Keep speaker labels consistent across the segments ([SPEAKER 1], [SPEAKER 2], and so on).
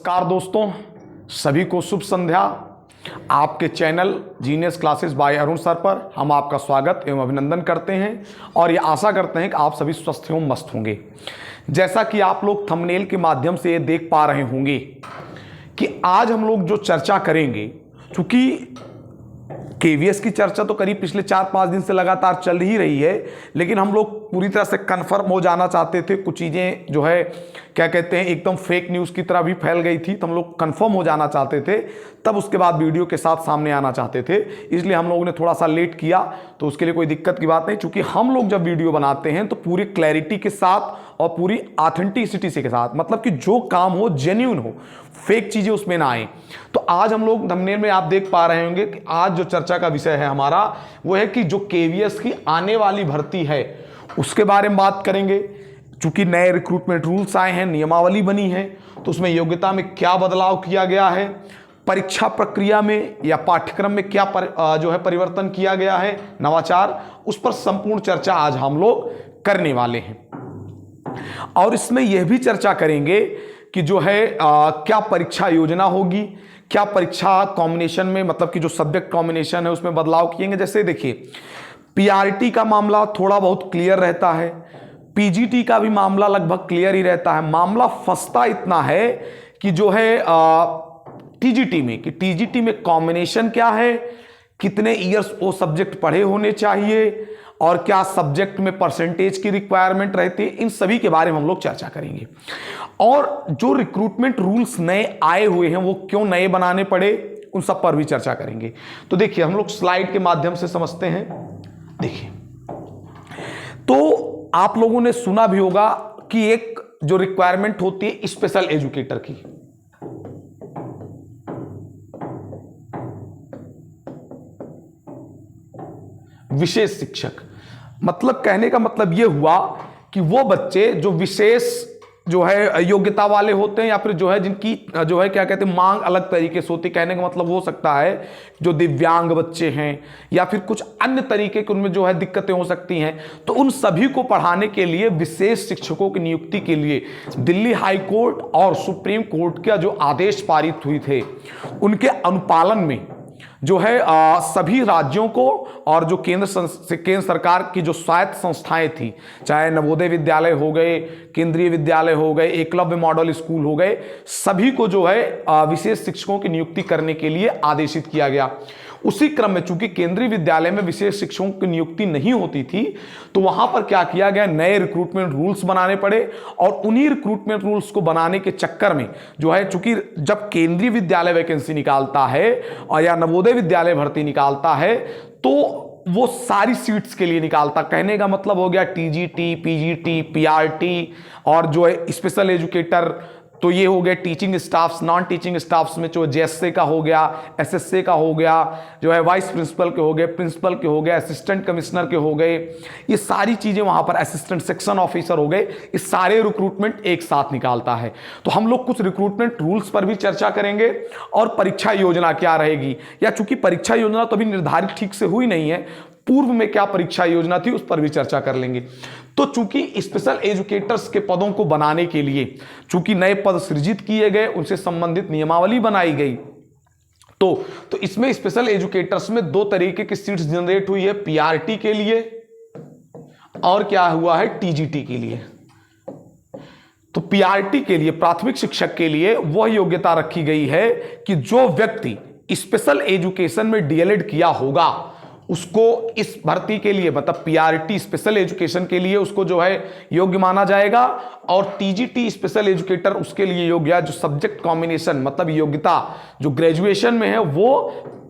[SPEAKER 1] नमस्कार दोस्तों, सभी को शुभ संध्या। आपके channel genius classes bye Arun sir पर हम आपका स्वागत एवं अभिनंदन करते हैं और ये आशा करते हैं कि आप सभी स्वस्थ एवं मस्त होंगे। जैसा कि आप लोग थंबनेल के माध्यम से ये देख पा रहे होंगे कि आज हम लोग जो चर्चा करेंगे, चूंकि केवीएस की चर्चा तो करीब पिछले 4-5 दिन से लगातार चल ही रही है, लेकिन हम लोग पूरी तरह से कन्फर्म हो जाना चाहते थे। कुछ चीज़ें जो है क्या कहते हैं एकदम फेक न्यूज़ की तरह भी फैल गई थी, तो हम लोग कन्फर्म हो जाना चाहते थे, तब उसके बाद वीडियो के साथ सामने आना चाहते थे। इसलिए हम लोगों ने थोड़ा सा लेट किया, तो उसके लिए कोई दिक्कत की बात नहीं। चूँकि हम लोग जब वीडियो बनाते हैं तो पूरी क्लैरिटी के साथ और पूरी ऑथेंटिसिटी के साथ, मतलब कि जो काम हो जेन्युइन हो, फेक चीज़ें उसमें ना आए। तो आज हम लोग थंबनेल में आप देख पा रहे होंगे कि आज जो चर्चा का विषय है हमारा वो है कि जो केवीएस की आने वाली भर्ती है उसके बारे में बात करेंगे। चूंकि नए रिक्रूटमेंट रूल्स आए हैं, नियमावली बनी है, तो उसमें योग्यता में क्या बदलाव किया गया है, परीक्षा प्रक्रिया में या पाठ्यक्रम में क्या जो है परिवर्तन किया गया है, नवाचार, उस पर संपूर्ण चर्चा आज हम लोग करने वाले हैं। और इसमें यह भी चर्चा करेंगे कि जो है क्या परीक्षा योजना होगी, क्या परीक्षा कॉम्बिनेशन में, मतलब कि जो सब्जेक्ट कॉम्बिनेशन है उसमें बदलाव किएंगे। जैसे देखिए, पीआरटी का मामला थोड़ा बहुत क्लियर रहता है, पीजीटी का भी मामला लगभग क्लियर ही रहता है। मामला फंसता इतना है कि जो है टीजीटी में कॉम्बिनेशन क्या है, कितने ईयर्स वो सब्जेक्ट पढ़े होने चाहिए और क्या सब्जेक्ट में परसेंटेज की रिक्वायरमेंट रहती है, इन सभी के बारे में हम लोग चर्चा करेंगे। और जो रिक्रूटमेंट रूल्स नए आए हुए हैं वो क्यों नए बनाने पड़े, उन सब पर भी चर्चा करेंगे। तो देखिए, हम लोग स्लाइड के माध्यम से समझते हैं। देखिए, तो आप लोगों ने सुना भी होगा कि एक जो रिक्वायरमेंट होती है स्पेशल एजुकेटर की, विशेष शिक्षक, मतलब कहने का मतलब यह हुआ कि वो बच्चे जो विशेष जो है योग्यता वाले होते हैं या फिर जो है जिनकी जो है क्या कहते हैं मांग अलग तरीके से होती है। कहने का मतलब हो सकता है जो दिव्यांग बच्चे हैं या फिर कुछ अन्य तरीके के उनमें जो है दिक्कतें हो सकती हैं, तो उन सभी को पढ़ाने के लिए विशेष शिक्षकों की नियुक्ति के लिए दिल्ली हाई कोर्ट और सुप्रीम कोर्ट के जो आदेश पारित हुए थे उनके अनुपालन में जो है सभी राज्यों को और जो केंद्र सरकार की जो स्वायत्त संस्थाएं थी, चाहे नवोदय विद्यालय हो गए, केंद्रीय विद्यालय हो गए, एकलव्य मॉडल स्कूल हो गए, सभी को जो है विशेष शिक्षकों की नियुक्ति करने के लिए आदेशित किया गया। उसी क्रम में चूंकि केंद्रीय विद्यालय में विशेष शिक्षकों की नियुक्ति नहीं होती थी, तो वहां पर क्या किया गया, नए रिक्रूटमेंट रूल्स बनाने पड़े। और उन्हीं रिक्रूटमेंट रूल्स को बनाने के चक्कर में जो है, चूंकि जब केंद्रीय विद्यालय वैकेंसी निकालता है और या नवोदय विद्यालय भर्ती निकालता है, तो वो सारी सीट्स के लिए निकालता। कहने का मतलब हो गया टीजीटी, पीजीटी, पीआरटी और जो है स्पेशल एजुकेटर, तो ये हो गया teaching staffs, non teaching staffs में जो जेएसए का हो गया, एसएसए का हो गया, जो है वाइस प्रिंसिपल के हो गए, प्रिंसिपल के हो गए, असिस्टेंट कमिश्नर के हो गए, ये सारी चीजें वहां पर, असिस्टेंट सेक्शन ऑफिसर हो गए, ये सारे रिक्रूटमेंट एक साथ निकालता है। तो हम लोग कुछ रिक्रूटमेंट रूल्स पर भी चर्चा करेंगे और परीक्षा योजना क्या रहेगी, या चूंकि परीक्षा योजना तो अभी निर्धारित ठीक से हुई नहीं है, पूर्व में क्या परीक्षा योजना थी उस पर भी चर्चा कर लेंगे। तो चूंकि स्पेशल एजुकेटर्स के पदों को बनाने के लिए चूंकि नए पद सृजित किए गए, उनसे संबंधित नियमावली बनाई गई, तो इसमें स्पेशल एजुकेटर्स में 2 तरीके की सीट्स जनरेट हुई है, पीआरटी के लिए और क्या हुआ है, टीजीटी के लिए। तो पीआरटी के लिए, प्राथमिक शिक्षक के लिए, वह योग्यता रखी गई है कि जो व्यक्ति स्पेशल एजुकेशन में डीएलएड किया होगा उसको इस भर्ती के लिए, मतलब पीआरटी स्पेशल एजुकेशन के लिए उसको जो है योग्य माना जाएगा, और टीजीटी स्पेशल एजुकेटर उसके लिए योग्य है जो सब्जेक्ट कॉम्बिनेशन, मतलब योग्यता जो ग्रेजुएशन में है वो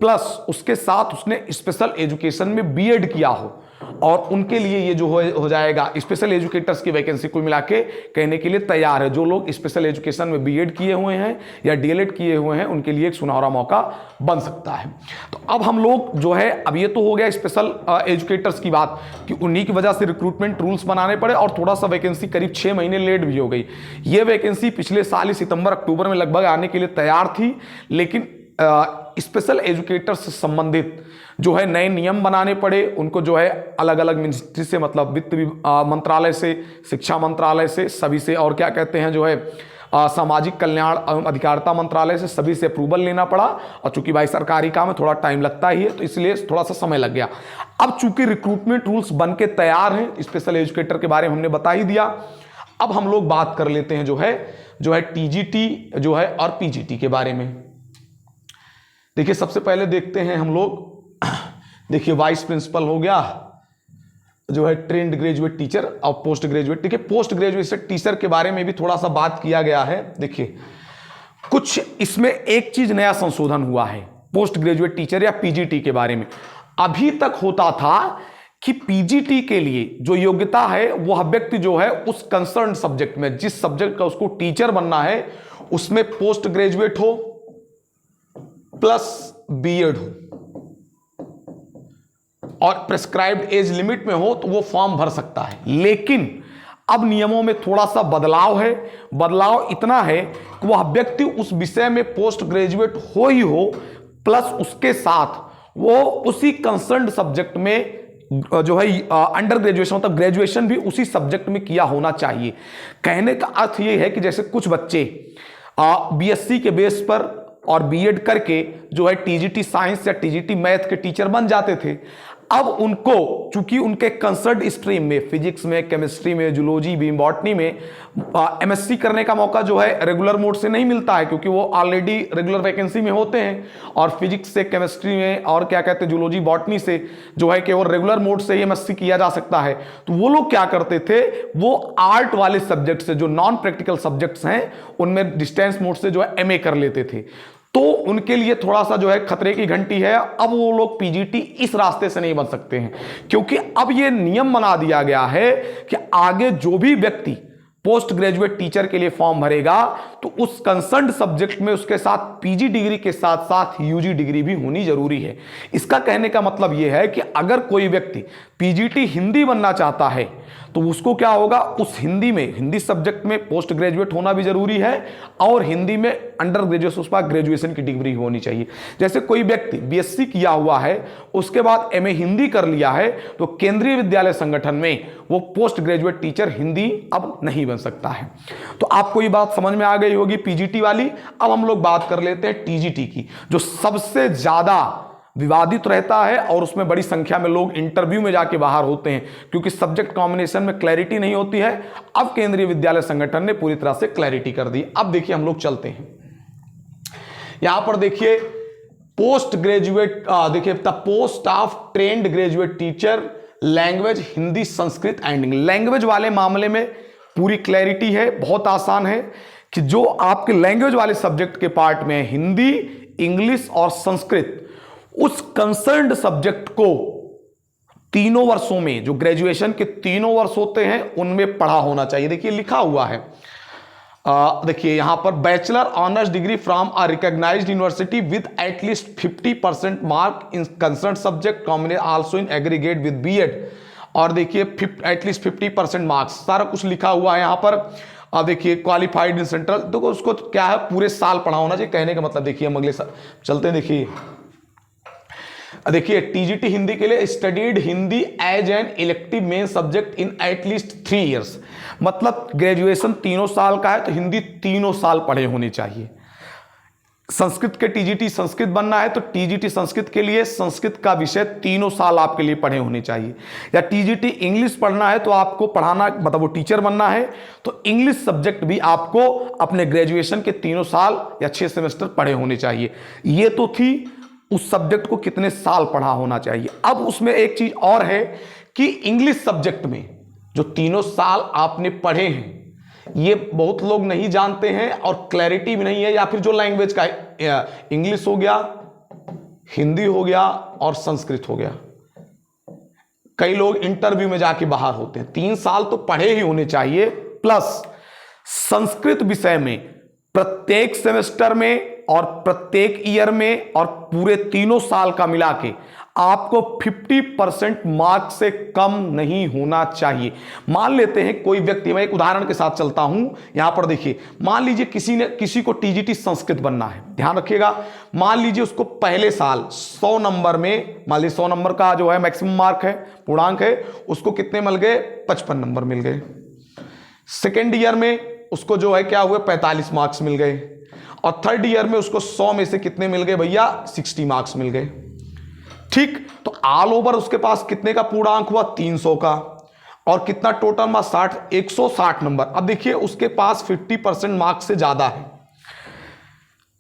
[SPEAKER 1] प्लस उसके साथ उसने स्पेशल एजुकेशन में बीएड किया हो, और उनके लिए ये जो हो जाएगा स्पेशल एजुकेटर्स की वैकेंसी कुल मिला के कहने के लिए तैयार है। जो लोग स्पेशल एजुकेशन में बीएड किए हुए हैं या डीएलएड किए हुए हैं उनके लिए एक सुनहरा मौका बन सकता है। तो अब हम लोग जो है, अब ये तो हो गया स्पेशल एजुकेटर्स की बात कि उन्हीं की वजह से रिक्रूटमेंट रूल्स बनाने पड़े और थोड़ा सा वैकेंसी करीब 6 महीने लेट भी हो गई। ये वैकेंसी पिछले साल ही सितंबर अक्टूबर में लगभग आने के लिए तैयार थी, लेकिन स्पेशल एजुकेटर्स से संबंधित जो है नए नियम बनाने पड़े, उनको जो है अलग अलग मिनिस्ट्री से, मतलब वित्त मंत्रालय से, शिक्षा मंत्रालय से, सभी से, और क्या कहते हैं जो है सामाजिक कल्याण एवं अधिकारिता मंत्रालय से सभी से अप्रूवल लेना पड़ा, और चूंकि भाई सरकारी काम है थोड़ा टाइम लगता ही है तो इसलिए थोड़ा सा समय लग गया। अब चूंकि रिक्रूटमेंट रूल्स बन के तैयार हैं, स्पेशल एजुकेटर के बारे में हमने बता ही दिया। अब हम लोग बात कर लेते हैं जो है टीजीटी जो है और पीजीटी के बारे में। देखिए सबसे पहले देखते हैं हम लोग, देखिए वाइस प्रिंसिपल हो गया, जो है ट्रेंड ग्रेजुएट टीचर और पोस्ट ग्रेजुएट। देखिए पोस्ट ग्रेजुएट टीचर के बारे में भी थोड़ा सा बात किया गया है। देखिए कुछ इसमें एक चीज नया संशोधन हुआ है पोस्ट ग्रेजुएट टीचर या पीजीटी के बारे में। अभी तक होता था कि पीजीटी के लिए जो योग्यता है वह व्यक्ति जो है उस कंसर्न सब्जेक्ट में, जिस सब्जेक्ट का उसको टीचर बनना है, उसमें पोस्ट ग्रेजुएट हो प्लस बीएड हो और प्रेस्क्राइब्ड एज लिमिट में हो तो वो फॉर्म भर सकता है। लेकिन अब नियमों में थोड़ा सा बदलाव है। बदलाव इतना है कि वह व्यक्ति उस विषय में पोस्ट ग्रेजुएट हो ही हो, प्लस उसके साथ वो उसी कंसर्न्ड सब्जेक्ट में जो है अंडर ग्रेजुएशन मतलब ग्रेजुएशन भी उसी सब्जेक्ट में किया होना चाहिए। कहने का अर्थ ये है कि जैसे कुछ बच्चे बीएससी के बेस पर और बीएड करके जो है टीजीटी साइंस या टीजीटी मैथ के टीचर बन जाते थे, अब उनको चूंकि उनके कंसर्न स्ट्रीम में फिजिक्स में, केमिस्ट्री में, जूलॉजी में, बॉटनी में एमएससी करने का मौका जो है रेगुलर मोड से नहीं मिलता है, क्योंकि वो ऑलरेडी रेगुलर वैकेंसी में होते हैं। और फिजिक्स से, केमिस्ट्री में और क्या कहते हैं जूलॉजी, बॉटनी से जो है केवल रेगुलर मोड से ही एमएससी किया जा सकता है। तो वो लोग क्या करते थे, वो आर्ट वाले सब्जेक्ट से, जो नॉन प्रैक्टिकल सब्जेक्ट्स हैं उनमें डिस्टेंस मोड से जो है एमए कर लेते थे। तो उनके लिए थोड़ा सा जो है खतरे की घंटी है। अब वो लोग पीजीटी इस रास्ते से नहीं बन सकते हैं, क्योंकि अब ये नियम बना दिया गया है कि आगे जो भी व्यक्ति पोस्ट ग्रेजुएट टीचर के लिए फॉर्म भरेगा तो उस कंसर्न्ड सब्जेक्ट में उसके साथ पीजी डिग्री के साथ साथ यूजी डिग्री भी होनी जरूरी है। इसका कहने का मतलब यह है कि अगर कोई व्यक्ति पीजीटी हिंदी बनना चाहता है तो उसको क्या होगा, उस हिंदी में, हिंदी सब्जेक्ट में पोस्ट ग्रेजुएट होना भी जरूरी है और हिंदी में अंडर ग्रेजुएशन, उस पर ग्रेजुएशन की डिग्री होनी चाहिए। जैसे कोई व्यक्ति बीएससी किया हुआ है, उसके बाद एमए हिंदी कर लिया है, तो केंद्रीय विद्यालय संगठन में वो पोस्ट ग्रेजुएट टीचर हिंदी अब नहीं बन सकता है। तो आपको ये बात समझ में आ गई होगी पीजीटी वाली। अब हम लोग बात कर लेते हैं टीजीटी की, जो सबसे ज्यादा विवादित रहता है और उसमें बड़ी संख्या में लोग इंटरव्यू में जाके बाहर होते हैं, क्योंकि सब्जेक्ट कॉम्बिनेशन में क्लैरिटी नहीं होती है। अब केंद्रीय विद्यालय संगठन ने पूरी तरह से क्लैरिटी कर दी। अब देखिए हम लोग चलते हैं, यहां पर देखिए पोस्ट ग्रेजुएट, देखिए the post of trained graduate teacher, language Hindi Sanskrit and English. Language वाले मामले में पूरी क्लैरिटी है, बहुत आसान है कि जो आपके लैंग्वेज वाले सब्जेक्ट के पार्ट में हिंदी, इंग्लिश और संस्कृत, उस कंसर्न्ड सब्जेक्ट को तीनों वर्षों में, जो ग्रेजुएशन के तीनों वर्ष होते हैं उनमें पढ़ा होना चाहिए। देखिए लिखा हुआ है, देखिए यहां पर bachelor honours degree from a recognised university with at least 50% mark in concern subject combined also in aggregate with BEd. और देखिए एटलीस्ट 50% मार्क्स, सारा कुछ लिखा हुआ है यहां पर। अब देखिए क्वालिफाइड इन सेंट्रल, देखो उसको क्या है, पूरे साल पढ़ा होना चाहिए। कहने का मतलब देखिए हम अगले साल चलते हैं। देखिए टीजीटी हिंदी के लिए studied Hindi as an elective main subject in at least 3 years, मतलब ग्रेजुएशन 3 साल का है तो हिंदी 3 साल पढ़े होने चाहिए। संस्कृत के टीजीटी संस्कृत बनना है तो टीजीटी संस्कृत के लिए संस्कृत का विषय 3 साल आपके लिए पढ़े होने चाहिए। या टीजीटी इंग्लिश पढ़ना है तो आपको पढ़ाना, मतलब वो टीचर बनना है तो इंग्लिश सब्जेक्ट भी आपको अपने ग्रेजुएशन के 3 साल या 6 सेमेस्टर पढ़े होने चाहिए। ये तो थी उस सब्जेक्ट को कितने साल पढ़ा होना चाहिए। अब उसमें एक चीज और है कि इंग्लिश सब्जेक्ट में जो 3 साल आपने पढ़े हैं, ये बहुत लोग नहीं जानते हैं और क्लैरिटी भी नहीं है। या फिर जो लैंग्वेज का इंग्लिश हो गया, हिंदी हो गया और संस्कृत हो गया, कई लोग इंटरव्यू में जाके बाहर होते हैं। 3 साल तो पढ़े ही होने चाहिए। प्लस संस्कृत विषय में प्रत्येक सेमेस्टर में और प्रत्येक ईयर में और पूरे 3 साल का मिला के आपको 50% मार्क से कम नहीं होना चाहिए। मान लेते हैं कोई व्यक्ति, मैं एक उदाहरण के साथ चलता हूं, यहां पर देखिए, मान लीजिए किसी को टीजीटी संस्कृत बनना है, ध्यान रखिएगा। मान लीजिए उसको पहले साल 100 नंबर में, मान लीजिए 100 नंबर का जो है मैक्सिमम मार्क है, पूर्णांक है, उसको कितने मिल गए, 55 नंबर मिल गए। सेकेंड ईयर में उसको जो है क्या हुए 45 मार्क्स मिल गए, और थर्ड ईयर में उसको 100 में से कितने मिल गए भैया 60 मार्क्स मिल गए। ठीक, तो ऑल ओवर उसके पास कितने का पूर्णांक हुआ 300 का, और कितना टोटल में 160 नंबर। अब देखिए उसके पास 50% मार्क्स से ज्यादा है,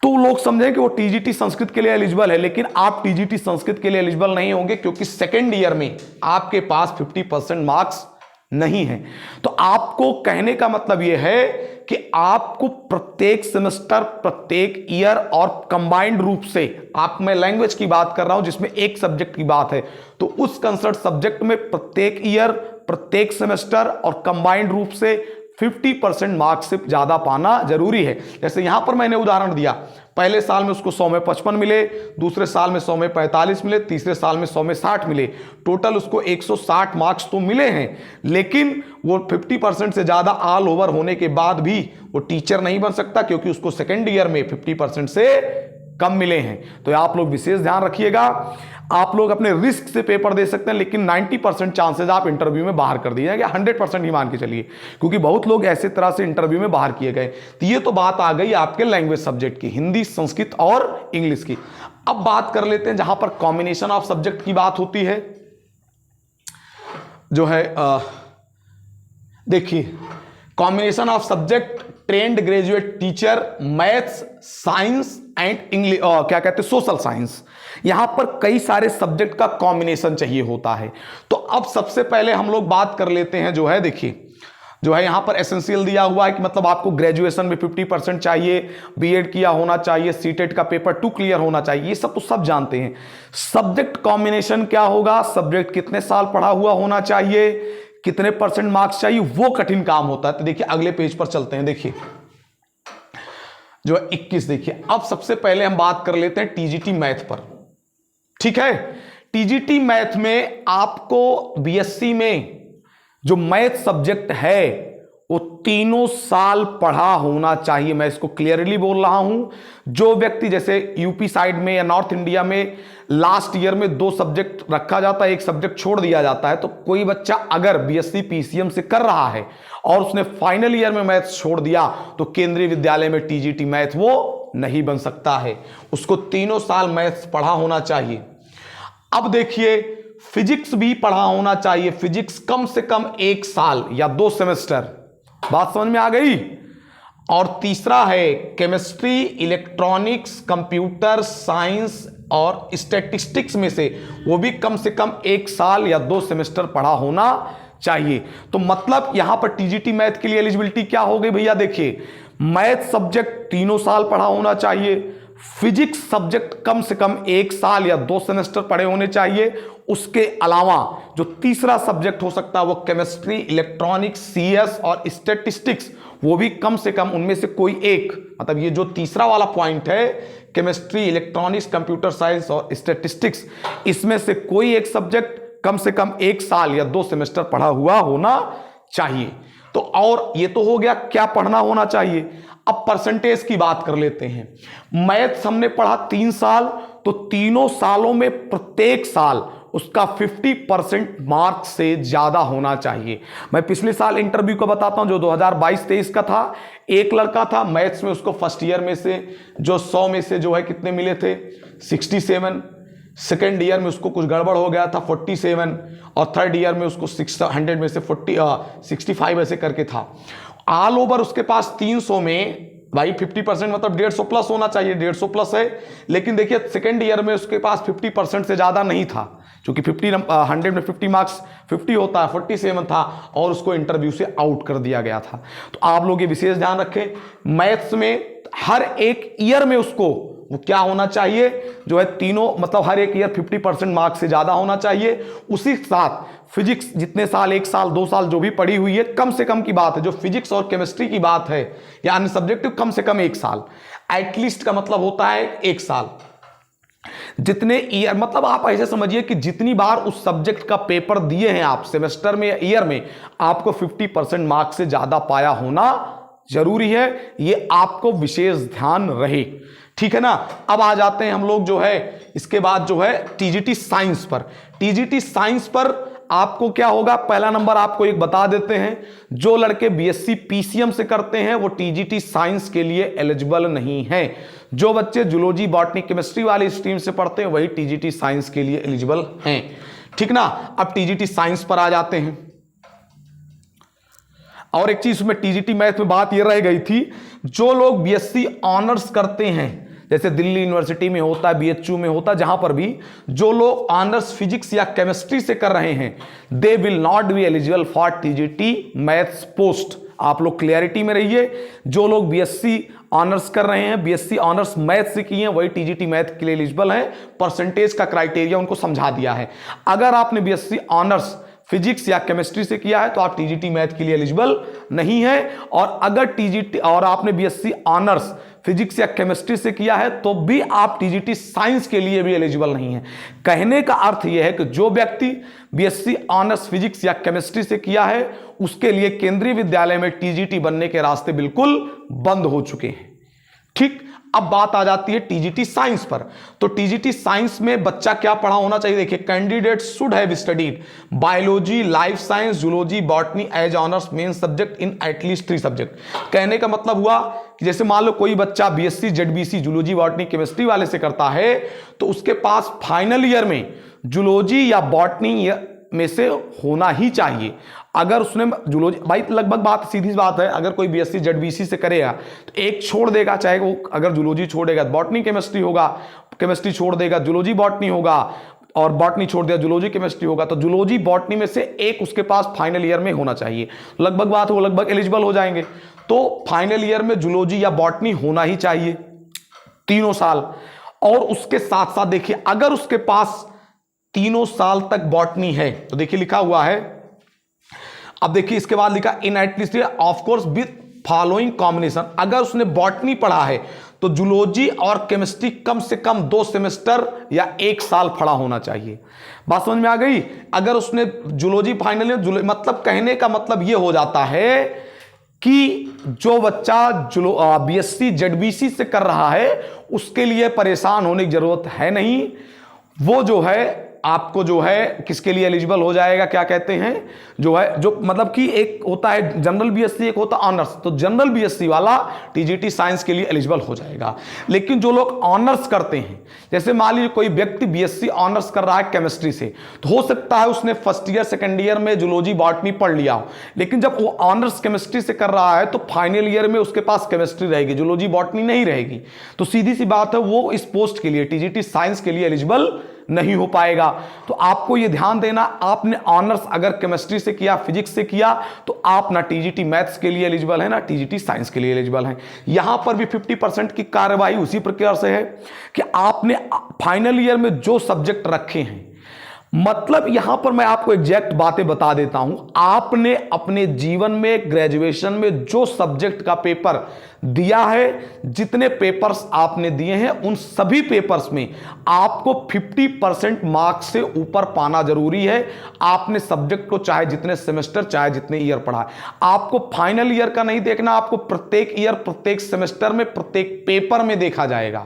[SPEAKER 1] तो लोग समझें कि वो टीजीटी संस्कृत के लिए एलिजिबल है, लेकिन आप टीजीटी संस्कृत के लिए एलिजिबल नहीं होंगे, क्योंकि सेकेंड ईयर में आपके पास 50% मार्क्स नहीं है। तो आपको कहने का मतलब यह है कि आपको प्रत्येक सेमेस्टर, प्रत्येक ईयर और कंबाइंड रूप से, आप मैं लैंग्वेज की बात कर रहा हूं जिसमें एक सब्जेक्ट की बात है, तो उस कंसर्ट सब्जेक्ट में प्रत्येक ईयर, प्रत्येक सेमेस्टर और कंबाइंड रूप से 50% मार्क्स से ज्यादा पाना जरूरी है। जैसे यहां पर मैंने उदाहरण दिया, पहले साल में उसको 100 में 55 मिले, दूसरे साल में 100 में 45 मिले, तीसरे साल में 100 में 60 मिले, टोटल उसको 160 मार्क्स तो मिले हैं, लेकिन वो 50% से ज्यादा ऑल ओवर होने के बाद भी वो टीचर नहीं बन सकता, क्योंकि उसको सेकेंड ईयर में 50% से कम मिले हैं। तो आप लोग विशेष ध्यान रखिएगा। आप लोग अपने रिस्क से पेपर दे सकते हैं, लेकिन 90% चांसेस आप इंटरव्यू में बाहर कर दिए जाएंगे, 100% ही मान के चलिए, क्योंकि बहुत लोग ऐसे तरह से इंटरव्यू में बाहर किए गए। तो ये तो बात आ गई आपके लैंग्वेज सब्जेक्ट की, हिंदी, संस्कृत और इंग्लिश की। अब बात कर लेते हैं जहां पर कॉम्बिनेशन ऑफ सब्जेक्ट की बात होती है, जो है देखिए combination of subject, trained graduate teacher, maths, science and English, क्या कहते हैं सोशल साइंस। यहां पर कई सारे सब्जेक्ट का कॉम्बिनेशन चाहिए होता है। तो अब सबसे पहले हम लोग बात कर लेते हैं, जो है देखिए, जो है यहां पर एसेंशियल दिया हुआ है कि मतलब आपको ग्रेजुएशन में 50% चाहिए, बीएड किया होना चाहिए, सीटेट का पेपर 2 क्लियर होना चाहिए, ये सब तो सब जानते हैं। सब्जेक्ट कॉम्बिनेशन क्या होगा, सब्जेक्ट कितने साल पढ़ा हुआ होना चाहिए, कितने % मार्क्स चाहिए, वो कठिन काम होता है। तो देखिए अगले पेज पर चलते हैं, देखिए जो 21, देखिए अब सबसे पहले हम बात कर लेते हैं टीजीटी मैथ पर। ठीक है, टीजीटी मैथ में आपको बीएससी में जो मैथ सब्जेक्ट है वो 3 साल पढ़ा होना चाहिए। मैं इसको क्लियरली बोल रहा हूं। जो व्यक्ति, जैसे यूपी साइड में या नॉर्थ इंडिया में लास्ट ईयर में 2 सब्जेक्ट रखा जाता है, 1 सब्जेक्ट छोड़ दिया जाता है, तो कोई बच्चा अगर बीएससी पीसीएम से कर रहा है और उसने फाइनल ईयर में मैथ्स छोड़ दिया, तो केंद्रीय विद्यालय में टीजीटी मैथ वो नहीं बन सकता है। उसको 3 साल मैथ्स पढ़ा होना चाहिए। अब देखिए फिजिक्स भी पढ़ा होना चाहिए, फिजिक्स कम से कम 1 साल या 2 सेमेस्टर। बात समझ में आ गई। और तीसरा है केमिस्ट्री, इलेक्ट्रॉनिक्स, कंप्यूटर साइंस और स्टैटिस्टिक्स में से वो भी कम से कम 1 साल या 2 सेमेस्टर पढ़ा होना चाहिए। तो मतलब यहां पर टीजीटी मैथ के लिए एलिजिबिलिटी क्या हो गई भैया, देखिए मैथ सब्जेक्ट 3 साल पढ़ा होना चाहिए, फिजिक्स सब्जेक्ट कम से कम 1 साल या 2 सेमेस्टर पढ़े होने चाहिए। उसके अलावा जो तीसरा सब्जेक्ट हो सकता है वो केमिस्ट्री, इलेक्ट्रॉनिक्स, सीएस और स्टैटिस्टिक्स, वो भी कम से कम उनमें से कोई एक, मतलब ये जो तीसरा वाला पॉइंट है केमिस्ट्री, इलेक्ट्रॉनिक्स, कंप्यूटर साइंस और स्टैटिस्टिक्स, इसमें से कोई एक सब्जेक्ट कम से कम 1 साल या 2 सेमेस्टर पढ़ा हुआ होना चाहिए। तो और ये तो हो गया क्या पढ़ना होना चाहिए। अब परसेंटेज की बात कर लेते हैं। मैथ्स हमने पढ़ा 3 साल, तो 3 सालों में प्रत्येक साल उसका 50% मार्क्स से ज्यादा होना चाहिए। मैं पिछले साल इंटरव्यू का बताता हूं, जो 2022-23 का था, एक लड़का था मैथ्स में, उसको फर्स्ट ईयर में से जो 100 में से जो है कितने मिले थे 67, सेकेंड ईयर में उसको कुछ गड़बड़ हो गया था 47, और थर्ड ईयर में उसको 100 में से 65 ऐसे करके था। ऑल ओवर उसके पास 300 में भाई 50% मतलब 150 प्लस होना चाहिए, 150 प्लस है। लेकिन देखिए सेकेंड ईयर में उसके पास 50% से ज़्यादा नहीं था, क्योंकि 100 में 50 मार्क्स 50 होता है, 47 था, और उसको इंटरव्यू से आउट कर दिया गया था। तो आप लोग ये विशेष ध्यान रखें, मैथ्स में हर एक ईयर में उसको वो क्या होना चाहिए, जो है तीनों मतलब हर एक ईयर 50% मार्क्स से ज्यादा होना चाहिए। उसी साथ फिजिक्स जितने साल, 1 साल 2 साल जो भी पढ़ी हुई है, कम से कम की बात है, जो फिजिक्स और केमिस्ट्री की बात है या अन्य सब्जेक्ट, कम से कम 1 साल, एटलीस्ट का मतलब होता है 1 साल। जितने ईयर, मतलब आप ऐसे समझिए कि जितनी बार उस सब्जेक्ट का पेपर दिए हैं आप सेमेस्टर में या ईयर में, आपको 50% मार्क्स से ज्यादा पाया होना जरूरी है। ये आपको विशेष ध्यान रहे, ठीक है ना। अब आ जाते हैं हम लोग जो है इसके बाद जो है टीजीटी साइंस पर। टीजीटी साइंस पर आपको क्या होगा, पहला नंबर आपको एक बता देते हैं, जो लड़के बीएससी पीसीएम से करते हैं वो टीजीटी साइंस के लिए एलिजिबल नहीं है। जो बच्चे जूलॉजी बॉटनी केमिस्ट्री वाली स्ट्रीम से पढ़ते हैं वही टीजीटी साइंस के लिए एलिजिबल हैं, ठीक ना। अब टीजीटी साइंस पर आ जाते हैं। और एक चीज में टीजीटी मैथ में बात ये रह गई थी, जो लोग बीएससी ऑनर्स करते हैं, जैसे दिल्ली यूनिवर्सिटी में होता है, बीएचयू में होता है, जहां पर भी जो लोग ऑनर्स फिजिक्स या केमिस्ट्री से कर रहे हैं, they will not be eligible for TGT maths post. आप लोग क्लियरिटी में रहिए, जो लोग बीएससी ऑनर्स कर रहे हैं, बीएससी ऑनर्स मैथ से किए हैं, वही टीजीटी मैथ के लिए एलिजिबल हैं। परसेंटेज का क्राइटेरिया उनको समझा दिया है। अगर आपने बीएससी ऑनर्स फिजिक्स या केमिस्ट्री से किया है तो आप टीजीटी मैथ के लिए एलिजिबल नहीं है, और अगर टीजीटी और आपने बीएससी ऑनर्स फिजिक्स या केमिस्ट्री से किया है तो भी आप टीजीटी साइंस के लिए भी एलिजिबल नहीं है। कहने का अर्थ यह है कि जो व्यक्ति बीएससी ऑनर्स फिजिक्स या केमिस्ट्री से किया है उसके लिए केंद्रीय विद्यालय में टीजीटी बनने के रास्ते बिल्कुल बंद हो चुके हैं, ठीक। अब बात आ जाती है टीजीटी साइंस पर। तो टीजीटी साइंस में बच्चा क्या पढ़ा होना चाहिए, देखिए, candidate should have studied biology, life science, zoology, botany as honours main subject in at least 3 subject. कहने का मतलब हुआ कि जैसे मान लो कोई बच्चा बीएससी जेडबीसी जूलॉजी बॉटनी केमिस्ट्री वाले से करता है तो उसके पास फाइनल ईयर में जूलॉजी या बॉटनी में से होना ही चाहिए। अगर उसने जूलॉजी, भाई लगभग बात सीधी बात है, अगर कोई बीएससी जेडबीसी से करेगा तो एक छोड़ देगा, चाहे वो अगर जूलॉजी छोड़ेगा बॉटनी केमिस्ट्री होगा, केमिस्ट्री छोड़ देगा जूलॉजी बॉटनी होगा, और बॉटनी छोड़ दिया जूलॉजी केमिस्ट्री होगा, तो जूलॉजी बॉटनी में से एक उसके पास फाइनल ईयर में होना चाहिए। लगभग बात वो लगभग एलिजिबल हो जाएंगे। तो फाइनल ईयर में जूलॉजी या बॉटनी होना ही चाहिए 3 साल। और उसके साथ साथ देखिए, अगर उसके पास 3 साल तक बॉटनी है तो देखिए लिखा हुआ है, अब देखिए इसके बाद लिखा in at least of course with following combination. अगर उसने बॉटनी पढ़ा है तो जूलॉजी और केमिस्ट्री कम से कम 2 सेमेस्टर या 1 साल पढ़ा होना चाहिए। बात समझ में आ गई। अगर उसने जूलॉजी फाइनल, मतलब कहने का मतलब यह हो जाता है कि जो बच्चा बीएससी जेडबीसी से कर रहा है उसके लिए परेशान होने की जरूरत है नहीं। वो जो है आपको जो है किसके लिए एलिजिबल हो जाएगा, क्या कहते हैं, जो है जो मतलब कि एक होता है जनरल बीएससी, एक होता है ऑनर्स, तो जनरल बीएससी वाला टीजीटी साइंस के लिए एलिजिबल हो जाएगा। लेकिन जो लोग ऑनर्स करते हैं, जैसे मान लीजिए कोई व्यक्ति बीएससी ऑनर्स कर रहा है केमिस्ट्री से, तो हो सकता है उसने फर्स्ट ईयर सेकेंड ईयर में जूलॉजी बॉटनी पढ़ लिया हो, लेकिन जब वो ऑनर्स केमिस्ट्री से कर रहा है तो फाइनल ईयर में उसके पास केमिस्ट्री रहेगी, जूलॉजी बॉटनी नहीं रहेगी। तो सीधी सी बात है, वो इस पोस्ट के लिए टीजीटी साइंस के लिए एलिजिबल नहीं हो पाएगा। तो आपको यह ध्यान देना, आपने ऑनर्स अगर केमिस्ट्री से किया, फिजिक्स से किया, तो आप ना टीजीटी मैथ्स के लिए एलिजिबल है ना टीजीटी साइंस के लिए एलिजिबल हैं। यहां पर भी 50% की कार्यवाही उसी प्रकार से है कि आपने फाइनल ईयर में जो सब्जेक्ट रखे हैं, मतलब यहां पर मैं आपको एग्जैक्ट बातें बता देता हूं, आपने अपने जीवन में ग्रेजुएशन में जो सब्जेक्ट का पेपर दिया है, जितने पेपर्स आपने दिए हैं, उन सभी पेपर्स में आपको 50% मार्क्स से ऊपर पाना जरूरी है। आपने सब्जेक्ट को चाहे जितने सेमेस्टर, चाहे जितने ईयर पढ़ा है, आपको फाइनल ईयर का नहीं देखना, आपको प्रत्येक ईयर, प्रत्येक सेमेस्टर में, प्रत्येक पेपर में देखा जाएगा।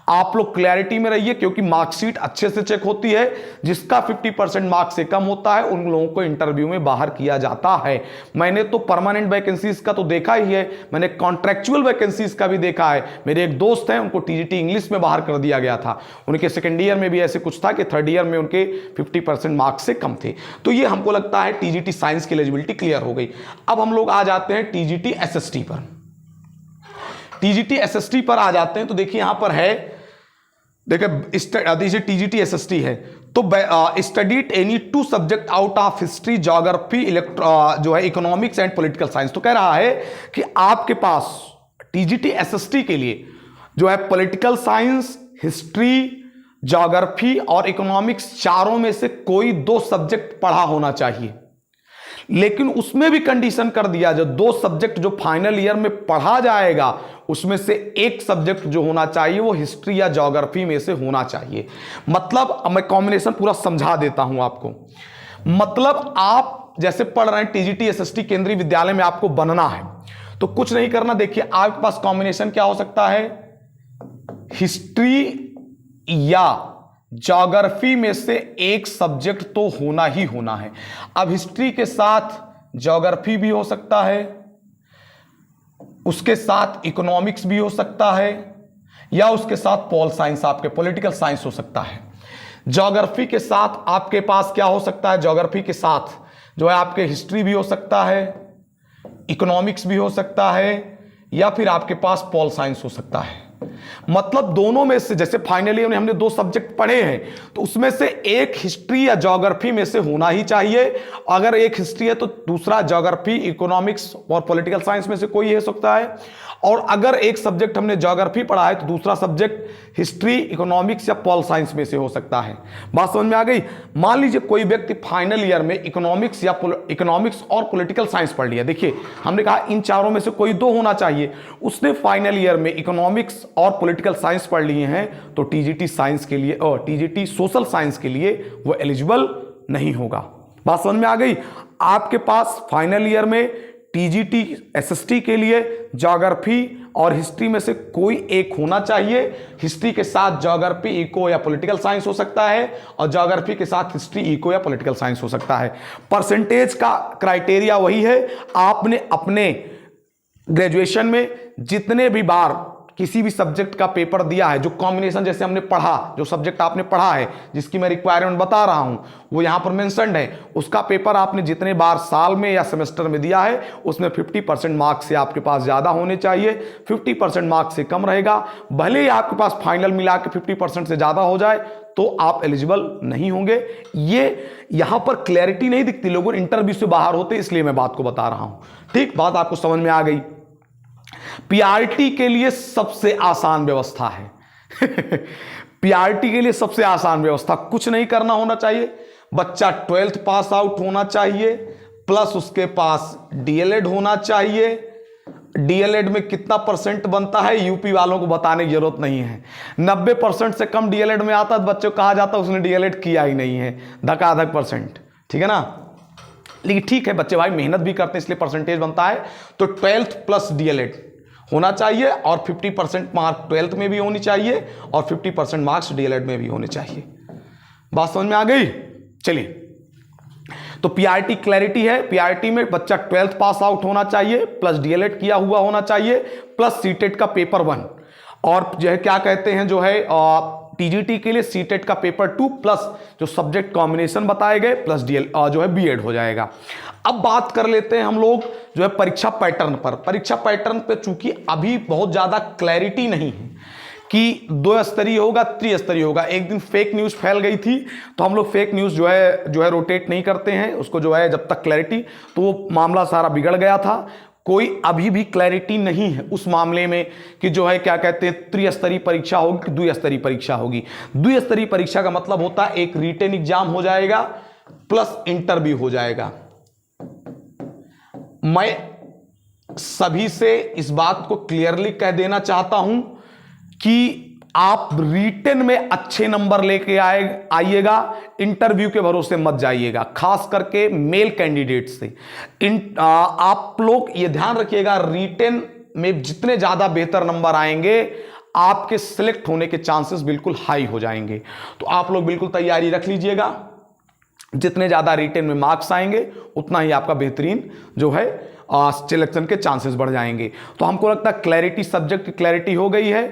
[SPEAKER 1] आप लोग क्लैरिटी में रहिए, क्योंकि मार्कशीट अच्छे से चेक होती है। जिसका 50% मार्क्स से कम होता है उन लोगों को इंटरव्यू में बाहर किया जाता है। मैंने तो परमानेंट वैकेंसीज का तो देखा ही है, मैंने कॉन्ट्रैक्चुअल वैकेंसीज का भी देखा है। मेरे एक दोस्त हैं, उनको टीजीटी इंग्लिश में बाहर कर दिया गया था। उनके सेकेंड ईयर में भी ऐसे कुछ था कि थर्ड ईयर में उनके 50% मार्क्स से कम थे। तो ये हमको लगता है टीजीटी साइंस की एलिजिबिलिटी क्लियर हो गई। अब हम लोग आ जाते हैं टीजीटी एसएसटी पर। टीजीटी एसएसटी पर आ जाते हैं तो देखिए यहां पर है, देखिए टीजीटी एसएसटी है तो studied any 2 subject out of history, geography, जो है इकोनॉमिक्स एंड पॉलिटिकल साइंस। तो कह रहा है कि आपके पास टीजीटी एसएसटी के लिए जो है पॉलिटिकल साइंस, हिस्ट्री, ज्योग्राफी और इकोनॉमिक्स चारों में से कोई 2 सब्जेक्ट पढ़ा होना चाहिए। लेकिन उसमें भी कंडीशन कर दिया, जो 2 सब्जेक्ट जो फाइनल ईयर में पढ़ा जाएगा उसमें से एक सब्जेक्ट जो होना चाहिए वो हिस्ट्री या ज्योग्राफी में से होना चाहिए। मतलब अब मैं कॉम्बिनेशन पूरा समझा देता हूं आपको। मतलब आप जैसे पढ़ रहे हैं टीजीटी एसएसटी केंद्रीय विद्यालय में आपको बनना है तो कुछ नहीं करना। देखिए आपके पास कॉम्बिनेशन क्या हो सकता है, हिस्ट्री या ज्योग्राफी में से एक सब्जेक्ट तो होना ही होना है। अब हिस्ट्री के साथ ज्योग्राफी भी हो सकता है, उसके साथ इकोनॉमिक्स भी हो सकता है, या उसके साथ पॉल साइंस, आपके पॉलिटिकल साइंस हो सकता है। ज्योग्राफी के साथ आपके पास क्या हो सकता है, ज्योग्राफी के साथ जो है आपके हिस्ट्री भी हो सकता है, इकोनॉमिक्स भी हो सकता है, या फिर आपके पास पॉल साइंस हो सकता है। मतलब दोनों में से, जैसे फाइनली हमने दो सब्जेक्ट पढ़े हैं, तो उसमें से एक हिस्ट्री या ज्योग्राफी में से होना ही चाहिए। अगर एक हिस्ट्री है तो दूसरा ज्योग्राफी, इकोनॉमिक्स और पॉलिटिकल साइंस में से कोई हो सकता है। और अगर एक सब्जेक्ट हमने ज्योग्राफी पढ़ा है तो दूसरा सब्जेक्ट हिस्ट्री, इकोनॉमिक्स या पॉल साइंस में से हो सकता है। बात समझ में आ गई। मान लीजिए कोई व्यक्ति फाइनल ईयर में इकोनॉमिक्स और पॉलिटिकल साइंस पढ़ लिया। देखिए हमने कहा इन चारों में से कोई दो होना चाहिए। उसने फाइनल ईयर में इकोनॉमिक्स और पॉलिटिकल साइंस पढ़ लिए हैं तो टीजीटी साइंस के लिए और टीजीटी सोशल साइंस के लिए वो एलिजिबल नहीं होगा। बात समझ में आ गई। आपके पास फाइनल ईयर में टीजीटी एसएसटी के लिए ज्योग्राफी और हिस्ट्री में से कोई एक होना चाहिए। हिस्ट्री के साथ ज्योग्राफी, इको या पॉलिटिकल साइंस हो सकता है, और ज्योग्राफी के साथ हिस्ट्री, इको या पॉलिटिकल साइंस हो सकता है। परसेंटेज का क्राइटेरिया वही है। आपने अपने ग्रेजुएशन में जितने भी बार किसी भी सब्जेक्ट का पेपर दिया है, जो कॉम्बिनेशन जैसे हमने पढ़ा, जो सब्जेक्ट आपने पढ़ा है जिसकी मैं रिक्वायरमेंट बता रहा हूं वो यहां पर मेंशन्ड है, उसका पेपर आपने जितने बार साल में या सेमेस्टर में दिया है उसमें 50% मार्क्स से आपके पास ज़्यादा होने चाहिए। 50% मार्क्स से कम रहेगा, भले ही आपके पास फाइनल मिला के 50% से ज़्यादा हो जाए तो आप एलिजिबल नहीं होंगे। ये यहां पर क्लैरिटी नहीं दिखती, लोगों इंटरव्यू से बाहर होते, इसलिए मैं बात को बता रहा हूं। ठीक, बात आपको समझ में आ गई। पीआरटी के लिए सबसे आसान व्यवस्था है पीआरटी के लिए सबसे आसान व्यवस्था, कुछ नहीं करना होना चाहिए। बच्चा 12th पास आउट होना चाहिए, प्लस उसके पास डीएलएड होना चाहिए। डीएलएड में कितना परसेंट बनता है यूपी वालों को बताने की जरूरत नहीं है। 90% से कम डीएलएड में आता है बच्चों को कहा जाता है उसने डीएलएड किया ही नहीं है, धकाधक परसेंट। ठीक है ना, लेकिन ठीक है बच्चे भाई मेहनत भी करते हैं इसलिए परसेंटेज बनता है। तो 12th प्लस डीएलएड होना चाहिए, और 50% मार्क 12th में भी होनी चाहिए, और 50% मार्क्स डीएलएड में भी होने चाहिए। बात समझ में आ गई। चलिए, तो पीआरटी क्लैरिटी है। पीआरटी में बच्चा 12th पास आउट होना चाहिए, प्लस डीएलएड किया हुआ होना चाहिए, प्लस सीटेट का पेपर 1, और जो है क्या कहते हैं जो है टीजीटी के लिए सीटेट का पेपर 2 प्लस जो सब्जेक्ट कॉम्बिनेशन बताए गए प्लस जो है बीएड हो जाएगा। अब बात कर लेते हैं हम लोग जो है परीक्षा पैटर्न पर। परीक्षा पैटर्न पे चूंकि अभी बहुत ज्यादा क्लैरिटी नहीं है कि 2 स्तरीय होगा, त्रिस्तरीय होगा। एक दिन फेक न्यूज फैल गई थी तो हम लोग फेक न्यूज जो है रोटेट नहीं करते हैं उसको, जो है जब तक क्लैरिटी, तो वो मामला सारा बिगड़ गया था। कोई अभी भी क्लैरिटी नहीं है उस मामले में कि जो है क्या कहते हैं त्रिस्तरीय परीक्षा होगी कि द्विस्तरीय परीक्षा होगी। द्विस्तरीय परीक्षा का मतलब होता है एक रिटन एग्जाम हो जाएगा प्लस इंटरव्यू हो जाएगा। मैं सभी से इस बात को क्लियरली कह देना चाहता हूं कि आप रिटन में अच्छे नंबर लेके आइएगा, इंटरव्यू के भरोसे मत जाइएगा, खास करके मेल कैंडिडेट से। आप लोग ये ध्यान रखिएगा रिटन में जितने ज्यादा बेहतर नंबर आएंगे आपके सिलेक्ट होने के चांसेस बिल्कुल हाई हो जाएंगे। तो आप लोग बिल्कुल तैयारी रख लीजिएगा, जितने ज्यादा रिटन में मार्क्स आएंगे उतना ही आपका बेहतरीन जो है सिलेक्शन के चांसेस बढ़ जाएंगे। तो हमको लगता है क्लैरिटी, सब्जेक्ट की क्लैरिटी हो गई है।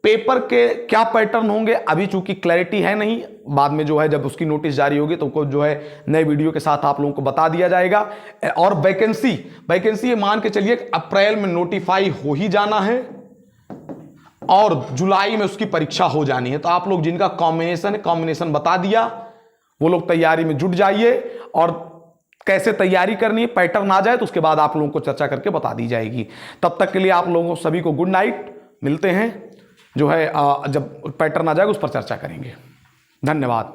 [SPEAKER 1] पेपर के क्या पैटर्न होंगे अभी चूंकि क्लैरिटी है नहीं, बाद में जो है जब उसकी नोटिस जारी होगी तो जो है नए वीडियो के साथ आप लोगों को बता दिया जाएगा। और वैकेंसी ये मान के चलिए अप्रैल में नोटिफाई हो ही जाना है और जुलाई में उसकी परीक्षा हो जानी है। तो आप लोग जिनका कॉम्बिनेशन है, कॉम्बिनेशन बता दिया, वो लोग तैयारी में जुट जाइए। और कैसे तैयारी करनी है, पैटर्न आ जाए तो उसके बाद आप लोगों को चर्चा करके बता दी जाएगी। तब तक के लिए आप लोगों सभी को गुड नाइट, मिलते हैं जो है जब पैटर्न आ जाएगा उस पर चर्चा करेंगे। धन्यवाद।